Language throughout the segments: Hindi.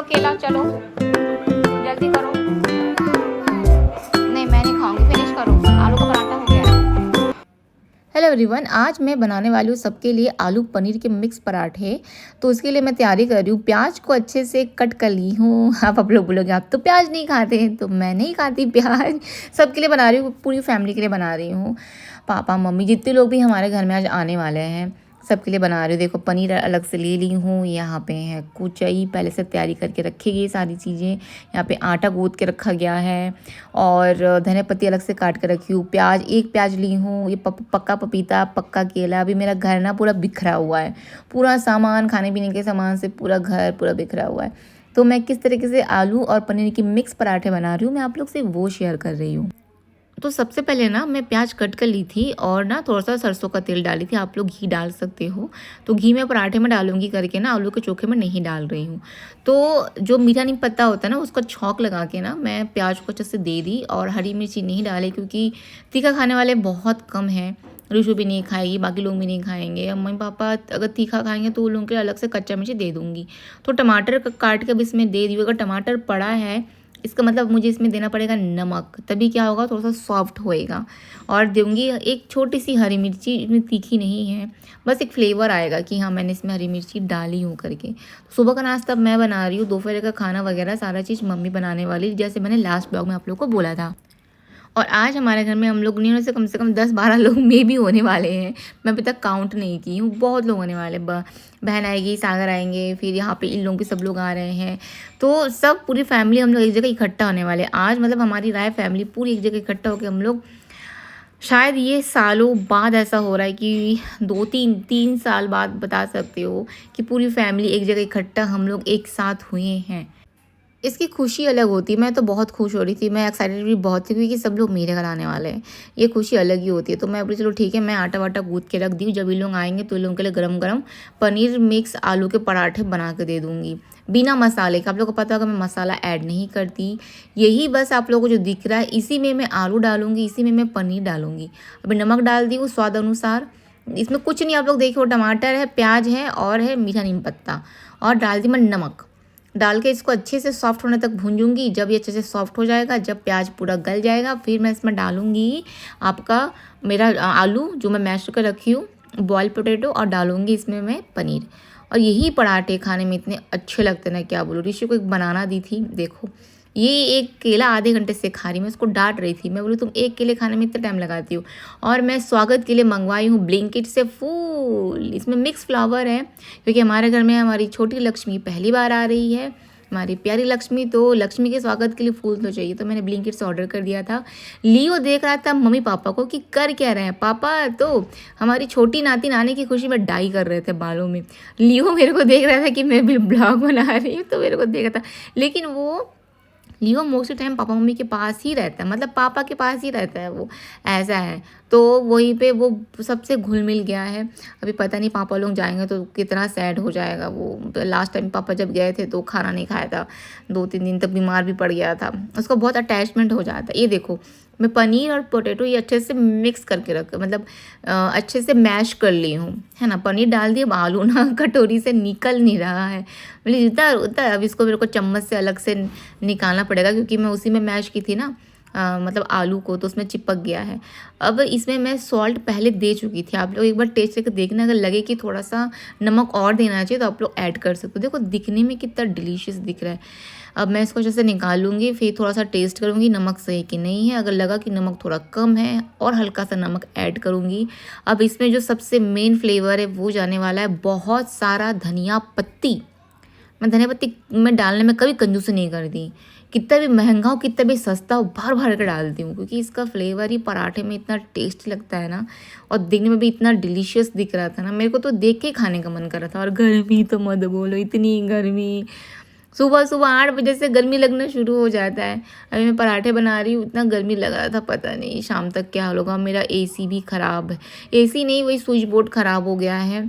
केला, चलो जल्दी करो। नहीं मैं नहीं खाऊंगी, फिनिश करो, आलू का पराठा हो गया है। हेलो एवरीवन, आज मैं बनाने वाली हूँ सबके लिए आलू पनीर के मिक्स पराठे। तो उसके लिए मैं तैयारी कर रही हूँ। प्याज को अच्छे से कट कर ली हूँ। आप लोग बोलोगे आप तो प्याज नहीं खाते हैं, तो मैं नहीं खाती प्याज। सबके लिए बना रही हूँ, पूरी फैमिली के लिए बना रही हूँ। पापा मम्मी जितने लोग भी हमारे घर में आज आने वाले हैं सबके लिए बना रही हूँ। देखो पनीर अलग से ले ली हूँ, यहाँ पे है कुचई पहले से तैयारी करके रखी गई सारी चीज़ें। यहाँ पे आटा गूँथ के रखा गया है और धनिया पत्ती अलग से काट के रखी हूँ। प्याज, एक प्याज ली हूँ। ये पक्का पपीता, पक्का केला। अभी मेरा घर ना पूरा बिखरा हुआ है, पूरा सामान खाने पीने के सामान से पूरा घर पूरा बिखरा हुआ है। तो मैं किस तरीके से आलू और पनीर की मिक्स पराठे बना रही हूँ, मैं आप लोग से वो शेयर कर रही हूँ। तो सबसे पहले ना मैं प्याज कट कर ली थी और ना थोड़ा सा सरसों का तेल डाली थी। आप लोग घी डाल सकते हो। तो घी मैं पराठे में डालूंगी करके ना, आलू के चोखे में नहीं डाल रही हूँ। तो जो मीठा नीम पत्ता होता है ना, उसका छौंक लगा के ना मैं प्याज को अच्छे से दे दी। और हरी मिर्ची नहीं डाली क्योंकि तीखा खाने वाले बहुत कम हैं। रिशु भी नहीं खाएगी, बाकी लोग भी नहीं खाएंगे। मम्मी पापा अगर तीखा खाएंगे तो उन लोगों के लिए अलग से कच्चा मिर्ची दे दूँगी। तो टमाटर काट के अब इसमें दे दी। अगर टमाटर पड़ा है इसका मतलब मुझे इसमें देना पड़ेगा नमक, तभी क्या होगा, थोड़ा सा सॉफ्ट होएगा। और दूंगी एक छोटी सी हरी मिर्ची, इतनी तीखी नहीं है, बस एक फ्लेवर आएगा कि हाँ मैंने इसमें हरी मिर्ची डाली हूँ करके। सुबह का नाश्ता मैं बना रही हूँ, दोपहर का खाना वगैरह सारा चीज़ मम्मी बनाने वाली, जैसे मैंने लास्ट ब्लॉग में आप लोग को बोला था। और आज हमारे घर में हम लोग नहीं से कम 10-12 लोग में भी होने वाले हैं। मैं अभी तक काउंट नहीं की हूँ, बहुत लोग होने वाले। बहन आएगी, सागर आएंगे, फिर यहाँ पे इन लोग भी सब लोग आ रहे हैं। तो सब पूरी फैमिली हम लोग एक जगह इकट्ठा होने वाले आज। मतलब हमारी राय फैमिली पूरी एक जगह इकट्ठा होकर हम लोग, शायद ये सालों बाद ऐसा हो रहा है कि 2-3 साल बाद बता सकते हो कि पूरी फैमिली एक जगह इकट्ठा हम लोग एक साथ हुए हैं। इसकी खुशी अलग होती है। मैं तो बहुत खुश हो रही थी, मैं एक्साइटेड भी बहुत थी क्योंकि सब लोग मेरे घर आने वाले हैं। ये खुशी अलग ही होती है। तो मैं बोली चलो ठीक है, मैं आटा वाटा गूँथ के रख दी। जब ये लोग आएंगे तो इन लोगों के लिए गरम गरम पनीर मिक्स आलू के पराठे बना के दे दूँगी, बिना मसाले का। आप लोगों को पता होगा मैं मसाला ऐड नहीं करती। यही बस आप लोगों को जो दिख रहा है, इसी में मैं आलू डालूँगी, इसी में मैं पनीर डालूँगी। अभी नमक डाल दी हूँ स्वाद अनुसार। इसमें कुछ नहीं, आप लोग देखिए, टमाटर है, प्याज है और है मीठा नीम पत्ता, और डाल दी मैं नमक। डाल के इसको अच्छे से सॉफ्ट होने तक भूंजूंगी। जब ये अच्छे से सॉफ्ट हो जाएगा, जब प्याज पूरा गल जाएगा, फिर मैं इसमें डालूंगी आपका मेरा आलू जो मैं मैश कर रखी हूँ, बॉयल पोटैटो, और डालूंगी इसमें मैं पनीर। और यही पराठे खाने में इतने अच्छे लगते ना, क्या बोलूँ। ऋषि को एक बनाना दी थी, देखो ये एक केला आधे घंटे से खा रही। मैं उसको डांट रही थी, मैं बोली तुम एक केले खाने में इतना टाइम लगाती हो। और मैं स्वागत के लिए मंगवाई हूँ ब्लिंकिट से फूल। इसमें मिक्स फ्लावर है क्योंकि हमारे घर में हमारी छोटी लक्ष्मी पहली बार आ रही है, हमारी प्यारी लक्ष्मी। तो लक्ष्मी के स्वागत के लिए फूल तो चाहिए, तो मैंने ब्लिंकिट से ऑर्डर कर दिया था। लियो देख रहा था मम्मी पापा को कि कर क्या रहे हैं पापा। तो हमारी छोटी नाती आने की खुशी में डाई कर रहे थे बालों में। लियो मेरे को देख रहा था कि मैं भी ब्लॉग बना रही हूँ, तो मेरे को देख रहा था। लेकिन वो लियो मोस्टली टाइम पापा मम्मी के पास ही रहता है, मतलब पापा के पास ही रहता है, वो ऐसा है। तो वहीं पे वो सबसे घुल मिल गया है। अभी पता नहीं पापा लोग जाएंगे तो कितना सैड हो जाएगा वो। तो लास्ट टाइम पापा जब गए थे तो खाना नहीं खाया था, 2-3 दिन तक बीमार भी पड़ गया था। उसको बहुत अटैचमेंट हो जाता है। ये देखो मैं पनीर और पोटैटो ये अच्छे से मिक्स करके रख, मतलब अच्छे से मैश कर ली हूँ, है ना। पनीर डाल दिया, अब आलू ना कटोरी से निकल नहीं रहा है, मतलब जितना उतना। अब इसको मेरे को चम्मच से अलग से निकालना पड़ेगा क्योंकि मैं उसी में मैश की थी ना, मतलब आलू को, तो उसमें चिपक गया है। अब इसमें मैं सॉल्ट पहले दे चुकी थी। आप लोग एक बार टेस्ट करके देखना, अगर लगे कि थोड़ा सा नमक और देना चाहिए तो आप लोग ऐड कर सकते हो। देखो दिखने में कितना डिलीशियस दिख रहा है। अब मैं इसको जैसे निकालूंगी, फिर थोड़ा सा टेस्ट करूंगी नमक सही कि नहीं है। अगर लगा कि नमक थोड़ा कम है और हल्का सा नमक ऐड करूंगी। अब इसमें जो सबसे मेन फ्लेवर है वो जाने वाला है, बहुत सारा धनिया पत्ती। मैं धनिया पत्ती में डालने में कभी कंजूसी नहीं करती, कितना भी महंगा हो कितना भी सस्ता हो भर भर के डालती हूँ, क्योंकि इसका फ्लेवर ही पराठे में इतना टेस्टी लगता है ना, और दिखने में भी इतना डिलीशियस दिख रहा था ना, मेरे को तो देख के खाने का मन कर रहा था। और गर्मी तो मत बोलो, इतनी गर्मी, सुबह सुबह 8 बजे से गर्मी लगना शुरू हो जाता है। अभी मैं पराठे बना रही हूँ, इतना गर्मी लग रहा था, पता नहीं शाम तक क्या होगा। मेरा एसी भी ख़राब है, एसी नहीं वही स्विच बोर्ड ख़राब हो गया है।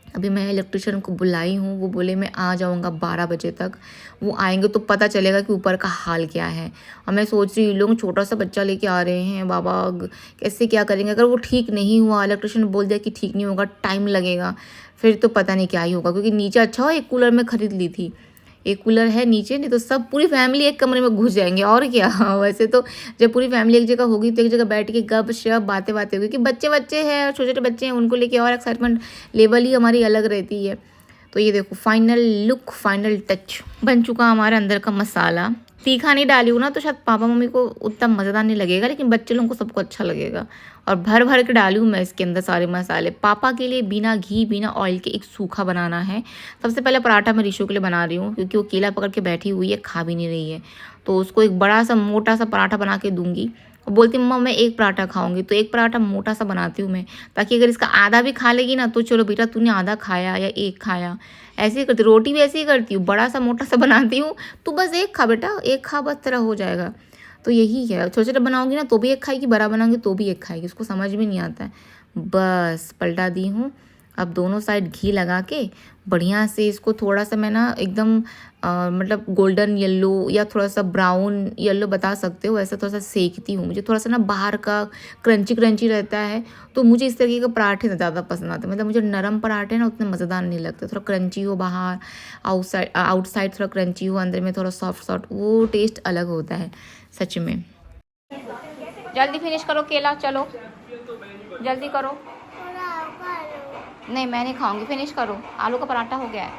अभी मैं इलेक्ट्रिशियन को बुलाई हूँ, वो बोले मैं आ जाऊँगा 12 बजे तक। वो आएंगे तो पता चलेगा कि ऊपर का हाल क्या है। और मैं सोच रही हूँ लोग छोटा सा बच्चा लेके आ रहे हैं, बाबा कैसे क्या करेंगे। अगर वो ठीक नहीं हुआ, इलेक्ट्रिशियन बोल दिया कि ठीक नहीं होगा, टाइम लगेगा, फिर तो पता नहीं क्या ही होगा। क्योंकि नीचे अच्छा हो एक कूलर में ख़रीद ली थी, एक कूलर है नीचे, नहीं तो सब पूरी फैमिली एक कमरे में घुस जाएंगे और क्या। वैसे तो जब पूरी फैमिली एक जगह होगी तो एक जगह बैठ के गप शप बातें बातें होगी, कि बच्चे बच्चे हैं और छोटे छोटे बच्चे हैं, उनको लेके और एक्साइटमेंट लेवल ही हमारी अलग रहती है। तो ये देखो फाइनल लुक, फाइनल टच बन चुका हमारे अंदर का मसाला। तीखा नहीं डाली हूँ ना तो शायद पापा मम्मी को उतना मज़ेदार नहीं लगेगा, लेकिन बच्चे लोगों को सबको अच्छा लगेगा। और भर भर के डाली हूँ मैं इसके अंदर सारे मसाले। पापा के लिए बिना घी बिना ऑयल के एक सूखा बनाना है। सबसे पहले पराठा मैं ऋषु के लिए बना रही हूँ, क्योंकि वो केला पकड़ के बैठी हुई है, खा भी नहीं रही है। तो उसको एक बड़ा सा मोटा सा पराठा बना के दूंगी। और बोलती मम्मा मैं एक पराठा खाऊंगी, तो एक पराठा मोटा सा बनाती हूँ मैं, ताकि अगर इसका आधा भी खा लेगी ना तो चलो बेटा तूने आधा खाया या एक खाया। ऐसे ही करती, रोटी भी ऐसे ही करती हूँ, बड़ा सा मोटा सा बनाती हूँ, तू बस एक खा बेटा, एक खा बस तेरा हो जाएगा। तो यही है, छोटे छोटे बनाऊंगी ना तो भी एक खाएगी, बड़ा बनाऊंगी तो भी एक खाएगी, उसको समझ में नहीं आता है। बस पलटा दी हूँ। अब दोनों साइड घी लगा के बढ़िया से इसको थोड़ा सा मैं ना एकदम मतलब गोल्डन येलो या थोड़ा सा ब्राउन येलो बता सकते हो, ऐसा थोड़ा सा सेकती हूँ। मुझे थोड़ा सा ना बाहर का क्रंची क्रंची रहता है, तो मुझे इस तरीके के पराठे ज़्यादा पसंद आते हैं। मतलब मुझे नरम पराठे ना उतने मज़ेदार नहीं लगते, थोड़ा क्रंची हो बाहर, आउटसाइड थोड़ा क्रंची हो, अंदर में थोड़ा सॉफ्ट सॉफ्ट, वो टेस्ट अलग होता है सच में। जल्दी फिनिश करो केला, चलो जल्दी करो। नहीं मैं नहीं खाऊंगी, फिनिश करो, आलू का पराठा हो गया है।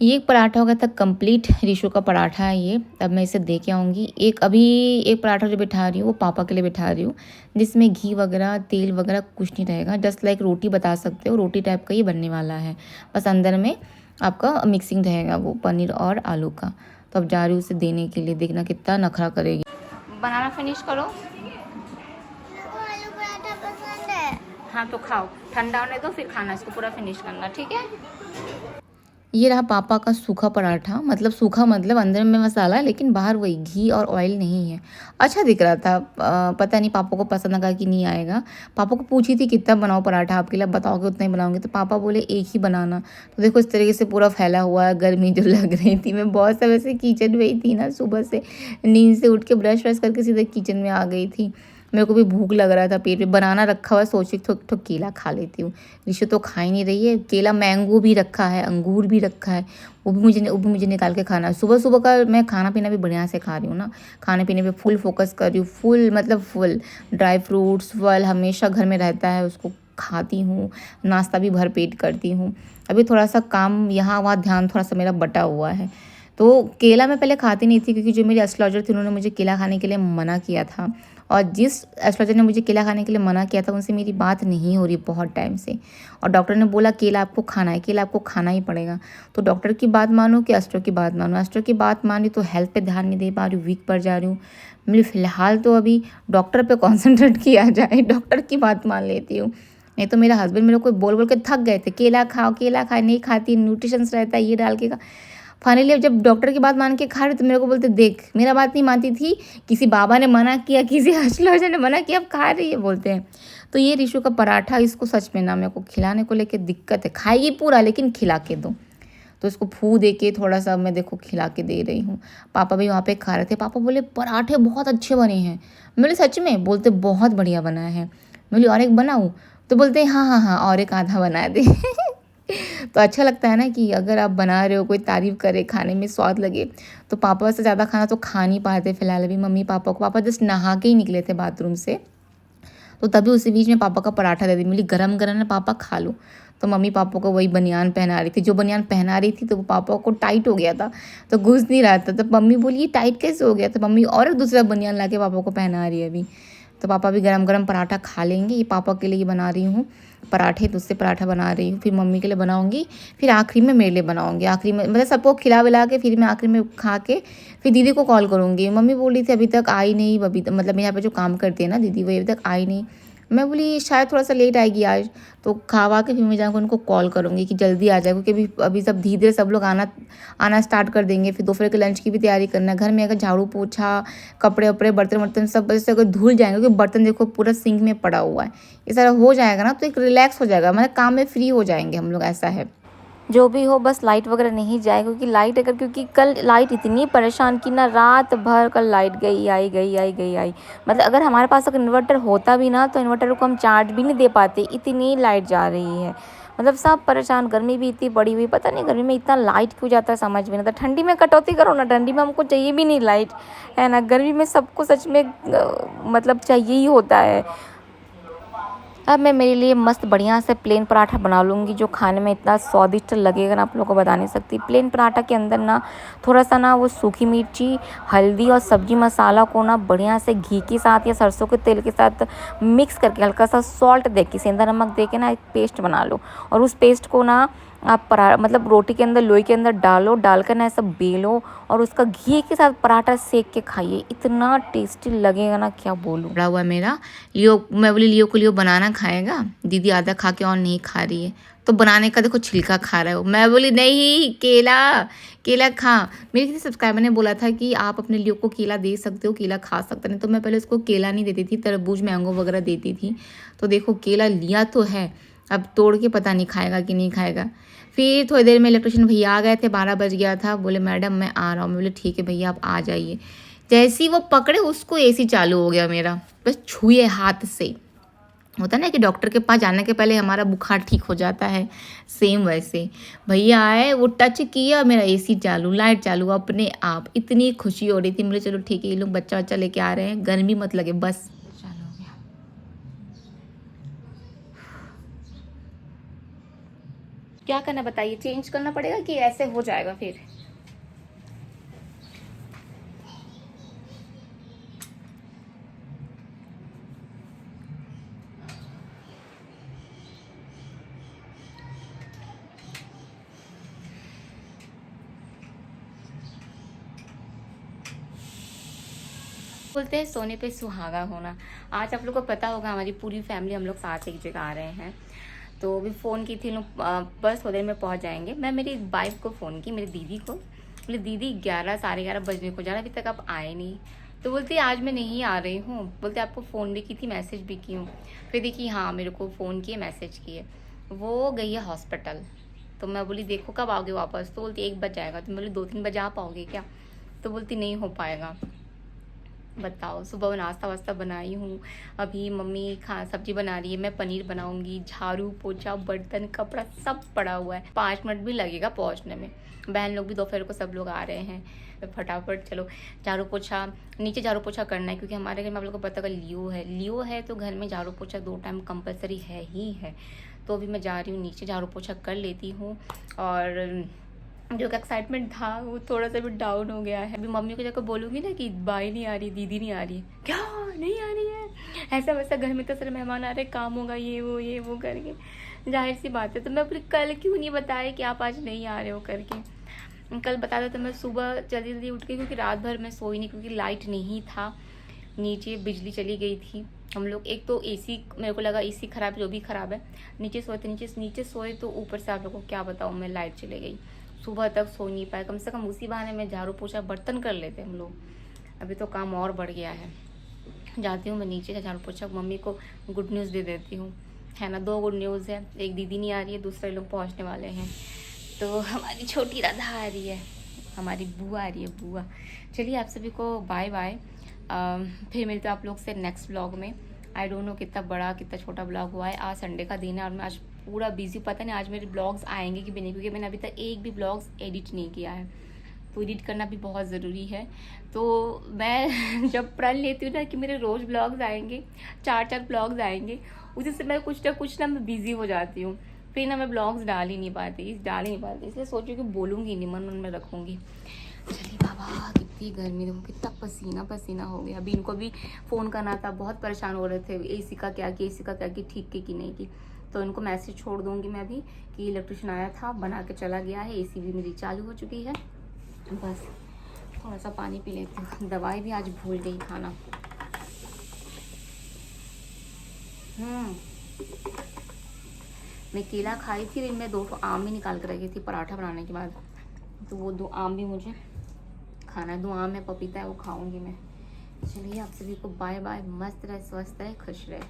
ये एक पराठा हो गया था कंप्लीट, ऋषु का पराठा है ये। अब मैं इसे दे के आऊँगी। एक पराठा जो बिठा रही हूँ वो पापा के लिए बिठा रही हूँ, जिसमें घी वगैरह तेल वगैरह कुछ नहीं रहेगा, जस्ट लाइक रोटी बता सकते हो, रोटी टाइप का ही बनने वाला है। बस अंदर में आपका मिक्सिंग रहेगा वो पनीर और आलू का। तो अब जा रही हूँ उसे देने के लिए, देखना कितना नखरा करेगी। बनाना फिनिश करो। आलू पराठा पसंद है। हाँ तो खाओ, ठंडा होने दो फिर खाना, इसको पूरा फिनिश करना, ठीक है। ये रहा पापा का सूखा पराठा, मतलब सूखा मतलब अंदर में मसाला लेकिन बाहर वही घी और ऑयल नहीं है। अच्छा दिख रहा था। पता नहीं पापा को पसंद आएगा कि नहीं आएगा। पापा को पूछी थी कितना बनाओ पराठा आपके लिए, बताओगे उतना ही बनाऊंगी, तो पापा बोले एक ही बनाना। तो देखो इस तरीके से पूरा फैला हुआ है, गर्मी जो लग रही थी। मैं बहुत समय से किचन में ही थी ना, सुबह से नींद से उठ के ब्रश व्रश करके सीधे किचन में आ गई थी। मेरे को भी भूख लग रहा था, पेट में बनाना रखा हुआ, सोची तो केला खा लेती हूँ। ऋषु तो खा ही नहीं रही है केला। मैंगो भी रखा है, अंगूर भी रखा है, वो भी मुझे निकाल के खाना है। सुबह सुबह का मैं खाना पीना भी बढ़िया से खा रही हूँ ना, खाने पीने पे फुल फोकस कर रही हूँ, फुल मतलब फुल। ड्राई फ्रूट्स फल हमेशा घर में रहता है, उसको खाती हूँ, नाश्ता भी भर पेट करती हूँ। अभी थोड़ा सा काम यहाँ वहाँ ध्यान थोड़ा सा मेरा बटा हुआ है। तो केला मैं पहले खाती नहीं थी, क्योंकि जो मेरे एस्ट्रोलॉजर थे उन्होंने मुझे केला खाने के लिए मना किया था। और जिस एस्ट्रोलॉजर ने मुझे केला खाने के लिए मना किया था उनसे मेरी बात नहीं हो रही बहुत टाइम से। और डॉक्टर ने बोला केला आपको खाना है, केला आपको खाना ही पड़ेगा। तो डॉक्टर की बात मानो कि एस्ट्रो की बात मानो। एस्ट्रो की बात मानी तो हेल्थ पे ध्यान नहीं दे पा रही हूँ, वीक पड़ जा रही हूँ। मेरी फ़िलहाल तो अभी डॉक्टर पे कॉन्सेंट्रेट किया जाए, डॉक्टर की बात मान लेती हूँ। नहीं तो मेरा हस्बैंड मेरे को बोल बोल के थक गए थे, केला खाओ केला खाए, नहीं खाती, न्यूट्रिशंस रहता है ये डाल के। फाइनली अब जब डॉक्टर की बात मान के खा रहे तो मेरे को बोलते देख मेरा बात नहीं मानती थी, किसी बाबा ने मना किया, किसी एस्ट्रोलॉजर ने मना किया, अब खा रही है बोलते हैं। तो ये ऋषु का पराठा, इसको सच में ना मेरे को खिलाने को लेके दिक्कत है। खाएगी पूरा लेकिन खिला के दो। तो इसको फू दे के थोड़ा सा मैं देखो खिला के दे रही हूँ। पापा भी वहाँ पे खा रहे थे। पापा बोले पराठे बहुत अच्छे बने हैं। मैं बोले सच में? बोलते बहुत बढ़िया बना है। मैं बोली और एक बनाऊँ? तो बोलते हाँ हाँ हाँ और एक आधा बना दे। तो अच्छा लगता है ना कि अगर आप बना रहे हो, कोई तारीफ़ करे, खाने में स्वाद लगे। तो पापा से ज़्यादा खाना तो खा नहीं पाते फिलहाल अभी मम्मी पापा को। पापा जस्ट नहा के ही निकले थे बाथरूम से, तो तभी उसी बीच में पापा का पराठा दे दी। मिली गरम गरम ना पापा खा लो। तो मम्मी पापा को वही बनियान पहना रही थी, जो बनियान पहना रही थी तो वो पापा को टाइट हो गया था, तो घुस नहीं रहा था। तो मम्मी बोली ये टाइट कैसे हो गया? तो मम्मी और एक दूसरा बनियान ला के पापा को पहना रही है अभी। तो पापा भी गरम गरम पराठा खा लेंगे। ये पापा के लिए बना रही हूँ पराठे, दूसरे पराठा बना रही हूँ, फिर मम्मी के लिए बनाऊँगी, फिर आखिरी में मेरे लिए बनाऊँगी। आखिरी में मतलब सबको खिला विला के फिर मैं आखिरी में खा के फिर दीदी को कॉल करूँगी। मम्मी बोल रही थी अभी तक आई नहीं, अभी मतलब यहाँ पे जो काम करती है ना दीदी, वो अभी तक आई नहीं। मैं बोली शायद थोड़ा सा लेट आएगी आज, तो खावा के फिर मैं जाकर उनको कॉल करूँगी कि जल्दी आ जाए, क्योंकि अभी सब धीरे धीरे सब लोग आना स्टार्ट कर देंगे। फिर दोपहर के लंच की भी तैयारी करना है। घर में अगर झाड़ू पोछा, कपड़े वपड़े, बर्तन वर्तन सब ऐसे अगर धुल जाएंगे, क्योंकि बर्तन देखो पूरा सिंक में पड़ा हुआ है, ये सारा हो जाएगा ना तो एक रिलैक्स हो जाएगा, मतलब काम में फ्री हो जाएंगे हम लोग, ऐसा है। जो भी हो बस लाइट वगैरह नहीं जाए, क्योंकि कल लाइट इतनी परेशान की ना, रात भर कल लाइट गई आई गई आई गई आई। मतलब अगर हमारे पास अगर इन्वर्टर होता भी ना तो इन्वर्टर को हम चार्ज भी नहीं दे पाते, इतनी लाइट जा रही है। मतलब सब परेशान, गर्मी भी इतनी पड़ी हुई, पता नहीं गर्मी में इतना लाइट क्यों जाता है समझ में नहीं आता। ठंडी में कटौती करो ना, ठंडी में हमको चाहिए भी नहीं लाइट, है ना। गर्मी में सबको सच में मतलब चाहिए ही होता है। अब मैं मेरे लिए मस्त बढ़िया से प्लेन पराठा बना लूँगी, जो खाने में इतना स्वादिष्ट लगेगा ना, आप लोगों को बता नहीं सकती। प्लेन पराठा के अंदर ना थोड़ा सा ना वो सूखी मिर्ची, हल्दी और सब्जी मसाला को ना बढ़िया से घी के साथ या सरसों के तेल के साथ मिक्स करके, हल्का सा सॉल्ट दे के, सेंधा नमक दे के ना एक पेस्ट बना लो। और उस पेस्ट को ना आप मतलब रोटी के अंदर, लोई के अंदर डालो, डालकर ना ऐसा बेलो और उसका घी के साथ पराठा सेक के खाइए, इतना टेस्टी लगेगा ना क्या बोलूँ। बड़ा हुआ मेरा लियो, मैं बोली लियो को, लियो बनाना खाएगा, दीदी आधा खा के और नहीं खा रही है, तो बनाने का देखो छिलका खा रहा है वो। मैं बोली नहीं, केला केला खा। मेरे किसी सब्सक्राइबर ने बोला था कि आप अपने लियो को केला दे सकते हो, केला खा सकता नहीं, तो मैं पहले उसको केला नहीं देती थी, तरबूज मैंगो वगैरह देती थी। तो देखो केला लिया तो है, अब तोड़ के पता नहीं खाएगा कि नहीं खाएगा। फिर थोड़ी देर में इलेक्ट्रिशियन भैया आ गए थे, 12 बज गया था। बोले मैडम मैं आ रहा हूँ। मैं बोले ठीक है भैया आप आ जाइए। जैसे ही वो पकड़े उसको एसी चालू हो गया मेरा, बस छुए हाथ से। होता ना कि डॉक्टर के पास जाने के पहले हमारा बुखार ठीक हो जाता है, सेम वैसे भैया आए, वो टच किया, मेरा एसी चालू, लाइट चालू अपने आप। इतनी खुशी हो रही थी मुझे, चलो ठीक है ये लोग बच्चा बच्चा लेके आ रहे हैं, गर्मी मत लगे बस। चालू हो गया। क्या करना बताइए, चेंज करना पड़ेगा कि ऐसे हो जाएगा फिर? बोलते हैं सोने पे सुहागा होना। आज आप लोग को पता होगा हमारी पूरी फैमिली हम लोग साथ एक जगह आ रहे हैं। तो अभी फ़ोन की थी लोग, बस थोड़ी देर में पहुंच जाएंगे। मैं मेरी वाइफ को फ़ोन की, मेरी दीदी को, बोली दीदी 11 साढ़े 11 बजने को जा रहा, अभी तक आप आए नहीं। तो बोलती आज मैं नहीं आ रही हूँ। बोलते आपको फ़ोन भी की थी, मैसेज भी की हूँ। फिर देखी हाँ मेरे को फ़ोन किए, मैसेज किए। वो गई है हॉस्पिटल। तो मैं बोली देखो कब आओगे वापस? तो बोलती 1 बज जाएगा। तो मैं बोली 2-3 बजे आ पाओगे क्या? तो बोलती नहीं हो पाएगा। बताओ, सुबह नाश्ता वास्ता बनाई हूँ, अभी मम्मी सब्जी बना रही है, मैं पनीर बनाऊंगी, झाड़ू पोछा बर्तन कपड़ा सब पड़ा हुआ है, 5 मिनट भी लगेगा पहुँचने में। बहन लोग भी दोपहर को सब लोग आ रहे हैं, फटाफट चलो झाड़ू पोछा, नीचे झाड़ू पोछा करना है, क्योंकि हमारे घर में आप लोग को पता है लियो है तो घर में झाड़ू पोछा 2 टाइम कंपलसरी है ही है। तो अभी मैं जा रही हूँ नीचे, झाड़ू पोछा कर लेती हूँ। और जो एक्साइटमेंट था वो थोड़ा सा भी डाउन हो गया है। अभी मम्मी को जाकर बोलूँगी ना कि बाई नहीं आ रही, दीदी नहीं आ रही है, क्या नहीं आ रही है, ऐसा वैसा घर में तो सारे मेहमान आ रहे, काम होगा ये वो करके, जाहिर सी बात है। तो मैं बोली कल क्यों नहीं बताया कि आप आज नहीं आ रहे हो करके, कल बता दो। तो मैं सुबह जल्दी जल्दी उठ गई, क्योंकि रात भर मैं सोई नहीं, क्योंकि लाइट नहीं था, नीचे बिजली चली गई थी। हम लोग एक तो एसी, मेरे को लगा एसी ख़राब, जो भी ख़राब है, नीचे सोए थे, नीचे सोए तो ऊपर से आप लोग को क्या बताऊँ मैं, लाइट चली गई। सुबह तक सो नहीं पाए, कम से कम उसी बहाने में झाड़ू पोछा बर्तन कर लेते हम लोग। अभी तो काम और बढ़ गया है। जाती हूँ मैं नीचे झाड़ू पोछा, मम्मी को गुड न्यूज़ दे देती हूँ, है ना। 2 गुड न्यूज़ है, एक दीदी नहीं आ रही है, दूसरे लोग पहुँचने वाले हैं। तो हमारी छोटी राधा आ रही है, हमारी बुआ आ रही है, बुआ। चलिए आप सभी को बाय बाय, फिर मिलते हैं आप लोग से नेक्स्ट ब्लॉग में। आई डोंट नो कितना बड़ा कितना छोटा ब्लॉग हुआ है। आज संडे का दिन है और मैं आज पूरा बिजी, पता नहीं आज मेरे ब्लॉग्स आएंगे कि भी नहीं, क्योंकि मैंने अभी तक एक भी ब्लॉग्स एडिट नहीं किया है। तो एडिट करना भी बहुत ज़रूरी है। तो मैं जब प्रण लेती हूँ ना कि मेरे रोज़ ब्लॉग्स आएंगे, 4 ब्लॉग्स आएंगे, उसी से मैं कुछ ना मैं बिज़ी हो जाती हूँ, फिर ना मैं ब्लॉग्स डाल ही नहीं पाती, इसलिए सोचू कि बोलूँगी नहीं, मन में रखूँगी। चलिए बाबा, कितनी गर्मी, देखो कितना पसीना पसीना हो गया। अभी इनको भी फ़ोन करना था, बहुत परेशान हो रहे थे, एसी का क्या की ठीक की नहीं की। तो इनको मैसेज छोड़ दूँगी मैं अभी कि इलेक्ट्रिशियन आया था, बना के चला गया है, एसी भी मेरी चालू हो चुकी है। बस थोड़ा सा पानी पी लेती हूँ, दवाई भी आज भूल गई खाना। मैं केला खाई थी, मैं 2 आम भी निकाल कर रखी थी पराठा बनाने के बाद, तो वो 2 आम भी मुझे खाना है। 2 आम है, पपीता है, वो खाऊंगी मैं। चलिए आप सभी को बाय बाय, मस्त रहे, स्वस्थ रहे, खुश रहे।